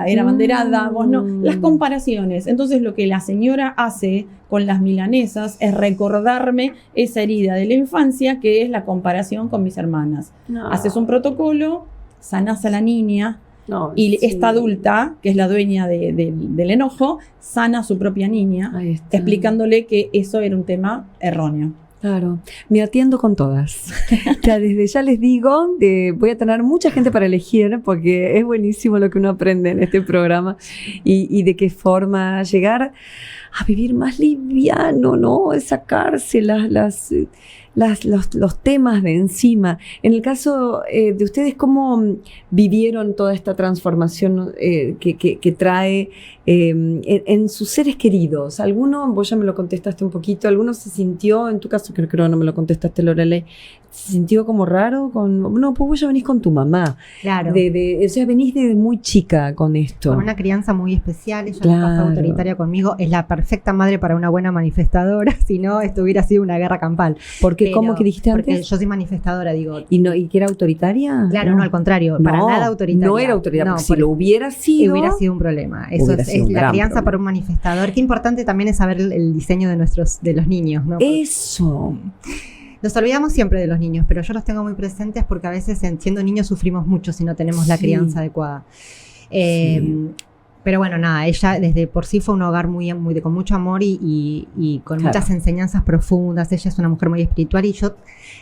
era abanderada, vos no. Las comparaciones. Entonces, lo que la señora hace con las milanesas es recordarme esa herida de la infancia, que es la comparación con mis hermanas. No. Haces un protocolo, sanás a la niña, No, y sí. esta adulta, que es la dueña del enojo, sana a su propia niña, Ahí está. explicándole que eso era un tema erróneo. Claro, me atiendo con todas. Ya desde ya les digo, voy a tener mucha gente para elegir porque es buenísimo lo que uno aprende en este programa y de qué forma llegar a vivir más liviano, ¿no? Sacarse los temas de encima. En el caso de ustedes, ¿cómo vivieron toda esta transformación que trae en sus seres queridos? ¿Alguno, vos ya me lo contestaste un poquito, alguno se sintió, en tu caso creo que no me lo contestaste, Lorelei, se sintió como raro? No, pues vos ya venís con tu mamá. Claro. O sea, venís desde muy chica con esto. Con una crianza muy especial, ella Claro. no fue autoritaria conmigo, es la perfecta madre para una buena manifestadora, si no, esto hubiera sido una guerra campal. Porque, ¿cómo que dijiste Porque antes? yo soy manifestadora, digo. ¿Y que era autoritaria? Claro, no, al contrario, para nada autoritaria. No era autoritaria, No, porque si lo hubiera sido... hubiera sido un problema. Eso Hubiera es sido un la gran crianza problema. para un manifestador. Qué importante también es saber el diseño de los niños, ¿no? Eso. Nos olvidamos siempre de los niños, pero yo los tengo muy presentes porque a veces siendo niños sufrimos mucho si no tenemos la Sí. crianza adecuada. Sí. Pero bueno, nada, ella desde por sí fue un hogar con mucho amor y con Claro. muchas enseñanzas profundas. Ella es una mujer muy espiritual y yo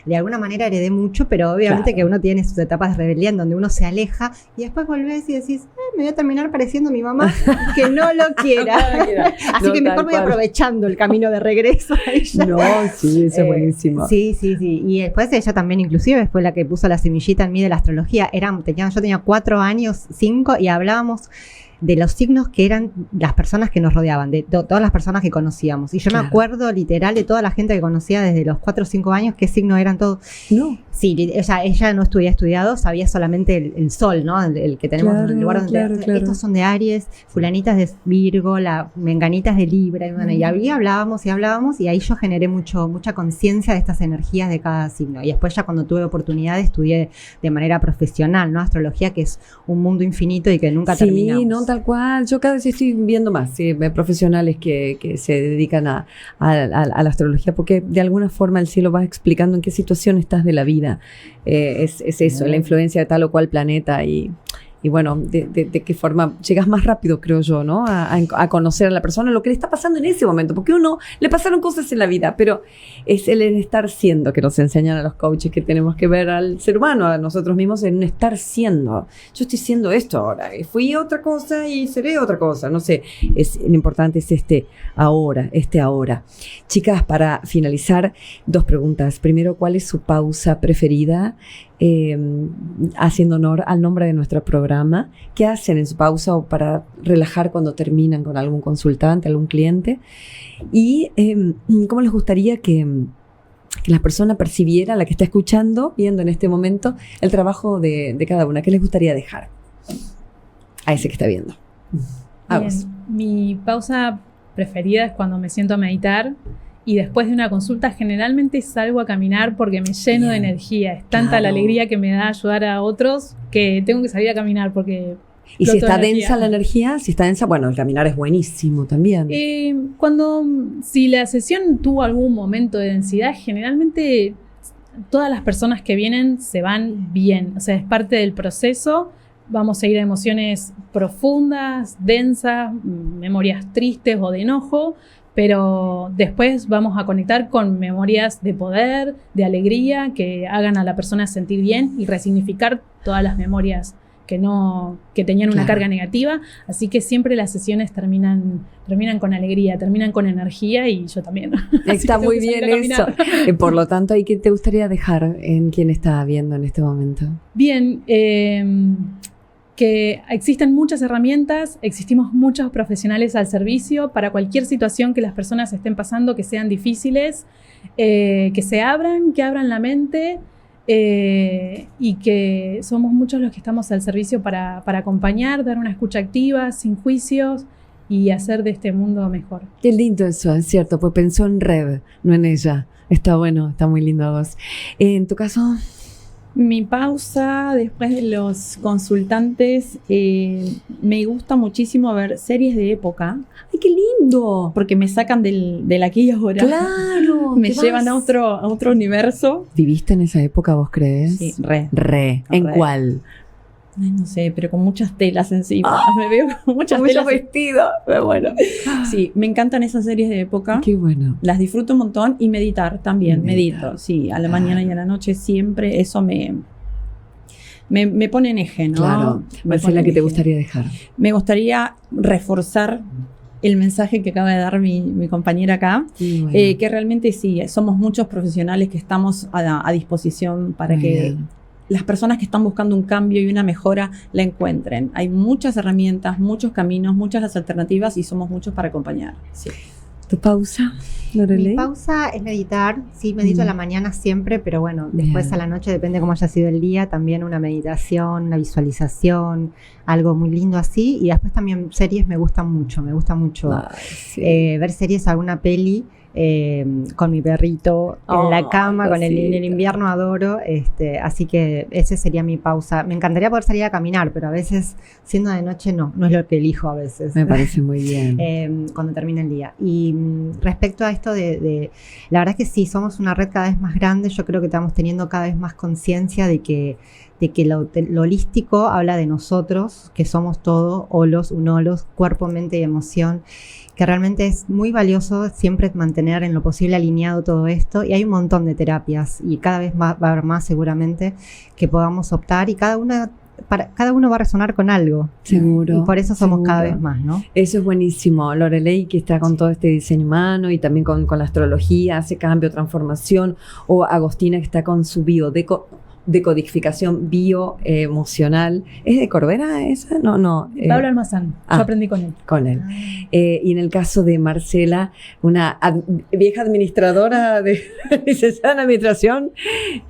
de alguna manera heredé mucho, pero obviamente Claro. que uno tiene sus etapas de rebeldía en donde uno se aleja y después volvés y decís, me voy a terminar pareciendo a mi mamá, que no lo quiera. Así No, que mejor tal voy cual. aprovechando el camino de regreso a ella. No, sí, eso es buenísimo. Sí. Y después ella también inclusive fue la que puso la semillita en mí de la astrología. Yo tenía 4 años, 5, y hablábamos de los signos que eran las personas que nos rodeaban, de todas las personas que conocíamos. Y yo me acuerdo literal de toda la gente que conocía desde los 4 o 5 años, qué signo eran todos. No. Sí, o sea, ella no había estudiado, sabía solamente el sol, ¿no? El que tenemos en el lugar donde... Estos son de Aries, fulanitas de Virgo, menganitas de Libra, y bueno, y ahí hablábamos, y ahí yo generé mucha conciencia de estas energías de cada signo. Y después ya cuando tuve oportunidad estudié de manera profesional, ¿no? Astrología, que es un mundo infinito y que nunca terminamos. Sí, no, tal cual. Yo cada vez estoy viendo más profesionales que se dedican a la astrología, porque de alguna forma el cielo va explicando en qué situación estás de la vida. Es eso, la influencia de tal o cual planeta y bueno, de qué forma llegas más rápido, creo yo, ¿no? A conocer a la persona, lo que le está pasando en ese momento, porque uno le pasaron cosas en la vida, pero es el estar siendo que nos enseñan a los coaches, que tenemos que ver al ser humano, a nosotros mismos, en un estar siendo. Yo estoy siendo esto ahora, fui otra cosa y seré otra cosa, no sé, lo importante es este ahora. Chicas, para finalizar, 2 preguntas. Primero, ¿cuál es su pausa preferida? Haciendo honor al nombre de nuestro programa. ¿Qué hacen en su pausa o para relajar cuando terminan con algún consultante, algún cliente? Y ¿cómo les gustaría que la persona percibiera, la que está escuchando, viendo en este momento, el trabajo de cada una? ¿Qué les gustaría dejar a ese que está viendo? Bien, mi pausa preferida es cuando me siento a meditar. Y después de una consulta generalmente salgo a caminar porque me lleno de energía. Es tanta la alegría que me da ayudar a otros que tengo que salir a caminar porque... Y si está densa la energía, bueno, el caminar es buenísimo también. Si la sesión tuvo algún momento de densidad, generalmente todas las personas que vienen se van bien. O sea, es parte del proceso. Vamos a ir a emociones profundas, densas, memorias tristes o de enojo, pero después vamos a conectar con memorias de poder, de alegría, que hagan a la persona sentir bien y resignificar todas las memorias que tenían una carga negativa. Así que siempre las sesiones terminan con alegría, terminan con energía y yo también. Está muy bien eso. Por lo tanto, ¿qué te gustaría dejar en quien está viendo en este momento? Bien, que existen muchas herramientas, existimos muchos profesionales al servicio para cualquier situación que las personas estén pasando, que sean difíciles, que abran la mente y que somos muchos los que estamos al servicio para acompañar, dar una escucha activa, sin juicios y hacer de este mundo mejor. Qué lindo eso, es cierto, pues pensó en Reb, no en ella. Está bueno, está muy lindo vos. En tu caso... Mi pausa después de los consultantes, me gusta muchísimo ver series de época. ¡Ay, qué lindo! Porque me sacan del aquí y ahora. ¡Claro! Me llevan a otro universo. ¿Viviste en esa época, vos crees? Sí, ¿En cuál? Ay, no sé, pero con muchas telas encima. Me veo con muchas con telas. Mucho vestido. Pero bueno. Sí, me encantan esas series de época. Qué bueno. Las disfruto un montón y meditar también. Medito, sí, a la mañana y a la noche siempre. Eso me pone en eje, ¿no? Claro. Marcela, ¿qué te gustaría dejar? Me gustaría reforzar el mensaje que acaba de dar mi compañera acá, bueno. Que realmente sí, somos muchos profesionales que estamos a disposición para que las personas que están buscando un cambio y una mejora la encuentren. Hay muchas herramientas, muchos caminos, muchas alternativas y somos muchos para acompañar. Sí. ¿Tu pausa, Loreley? Mi pausa es meditar. Sí, medito a la mañana siempre, pero bueno, después a la noche, depende cómo haya sido el día, también una meditación, una visualización, algo muy lindo así. Y después también series me gusta mucho ver series, alguna peli. Con mi perrito en la cama, en el invierno adoro, así que ese sería mi pausa. Me encantaría poder salir a caminar, pero a veces siendo de noche no es lo que elijo a veces. Me parece muy bien. Cuando termina el día. Y respecto a esto la verdad es que sí, somos una red cada vez más grande. Yo creo que estamos teniendo cada vez más conciencia de que lo holístico habla de nosotros, que somos todo, holos, unolos, cuerpo, mente y emoción, que realmente es muy valioso siempre mantener en lo posible alineado todo esto, y hay un montón de terapias y cada vez va a haber más seguramente que podamos optar, y cada uno va a resonar con algo. Seguro. Y por eso somos cada vez más, ¿no? Eso es buenísimo. Loreley, que está con todo este diseño humano y también con la astrología, hace cambio, transformación, o Agostina, que está con su biodeco. decodificación bioemocional. ¿Es de Corbera esa? No. Pablo Almazán, yo aprendí con él. Con él. Y en el caso de Marcela, una vieja administradora de licenciada en administración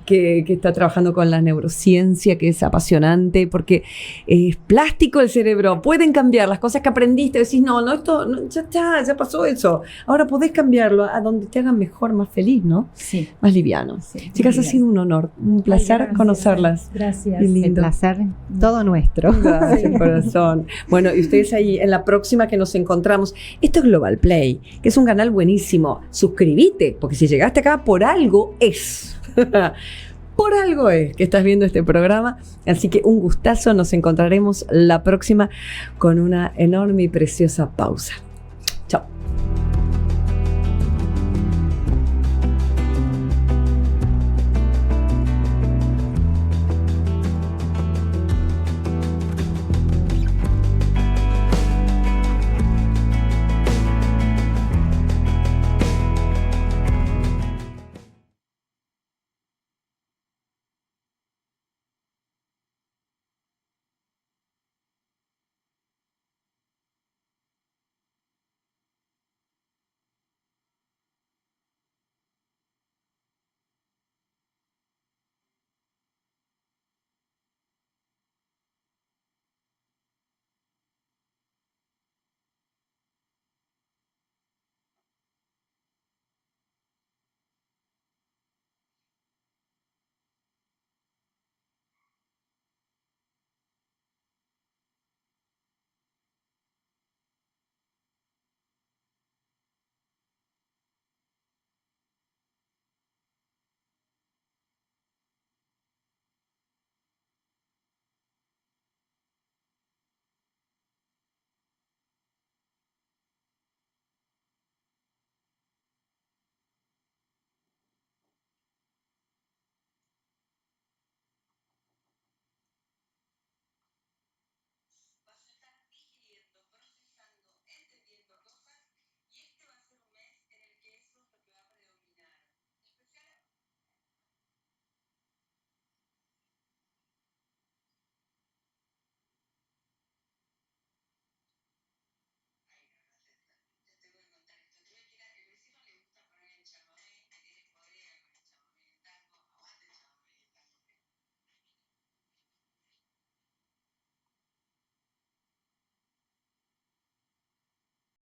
que está trabajando con la neurociencia, que es apasionante, porque es plástico el cerebro, pueden cambiar las cosas que aprendiste, decís, no, esto no, ya pasó eso, ahora podés cambiarlo a donde te hagan mejor, más feliz, ¿no? Sí. Más liviano. Sí, Chicas, ha sido un honor, un placer conocerlas. Gracias. Qué lindo. El placer todo nuestro. Gracias, corazón. Bueno, y ustedes ahí, en la próxima que nos encontramos, esto es Global Play, que es un canal buenísimo. Suscríbete, porque si llegaste acá, por algo es. Por algo es que estás viendo este programa. Así que un gustazo, nos encontraremos la próxima con una enorme y preciosa pausa.